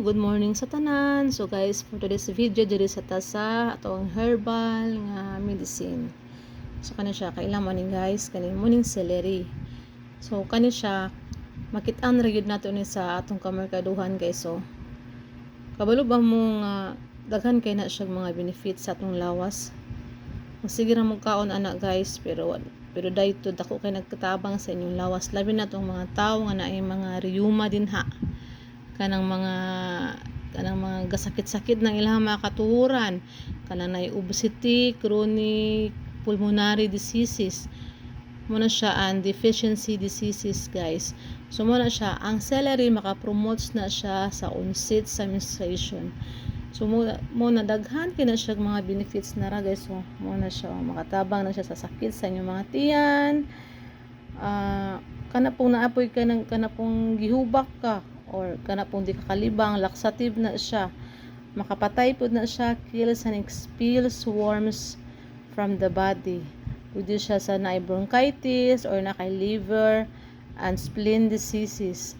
good morning sa tanan. So guys, for today's video diri sa tasa atong herbal nga medicine. So kani siya kailan mo ni guys, kani morning celery. So kani siya makit-an ra gyud nato ni sa atong kamerkaduhan guys. So kabalo ba mo nga daghan kay na siya mga benefits sa atong lawas. Sige ra mo kaon ana guys, pero dayto dako kay nagkatabang sa inyong lawas, labi na tong mga tawo nga naay mga rheuma din ha, kanang mga gasakit-sakit ng ilang mga katuhuran, kanang naay obesity, chronic pulmonary diseases, muna siya ang deficiency diseases guys. So muna siya ang celery, maka-promotes na siya sa onset sa menstruation. So muna daghan kina siya mga benefits na ra guys. So muna siya makatabang na siya sa sakit sa inyong mga tiyan, kana pong naapoy ka ng kana pong gihubak ka or kana pong di kakalibang, laxative na siya, makapatay po na siya, kills and expels worms from the body. Pwede siya sa naay bronchitis or na kay liver and spleen diseases,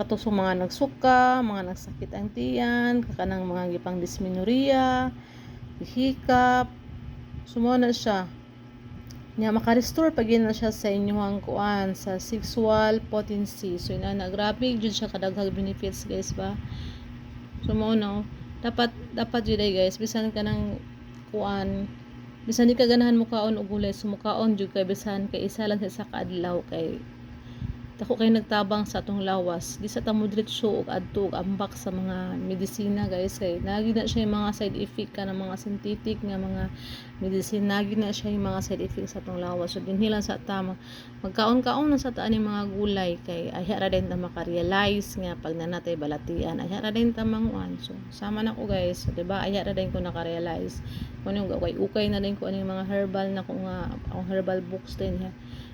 katusong mga nagsuka, mga nagsakit ang tiyan, kanang mga gipang dysmenorrhea, hikap. Sumo na siya nya maka-restore pag na siya sa inyong kuan sa sexual potency. So ina grabe jud siya kadaghang benefits guys ba. So mo no, dapat jud guys, bisan ka ng kuan, bisan di ka ganahan mo kaon og gulay, sumukaon jud kay bisan kay isa lang sa kaadlaw, kay dako kay nagtabang sa atong lawas. Di sa ta mo diretso og adto og ambak sa mga medisina guys, kay nagi na siya yung mga side effect ka ng mga synthetic nga mga medicine, nagi na siya yung mga side effect sa atong lawas. So dinhi lang sa ta magkaon-kaon na sa ta ani mga gulay, kay ayha ra din ta maka-realize nga pag nanatay balatian, ayha ra din ta manguan. So sama na ko guys, so, diba ayha ra din ko naka-realize kung yung ukay na din ko ani mga herbal na ko nga ang herbal books din ha.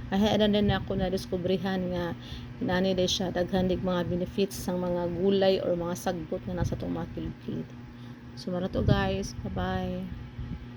Ay din ako na diskubrihan nga inani day siya daghan dig mga benefits sang mga gulay or mga sagbot nga nasa itong mga kilid-kilid. So mara to guys, bye bye.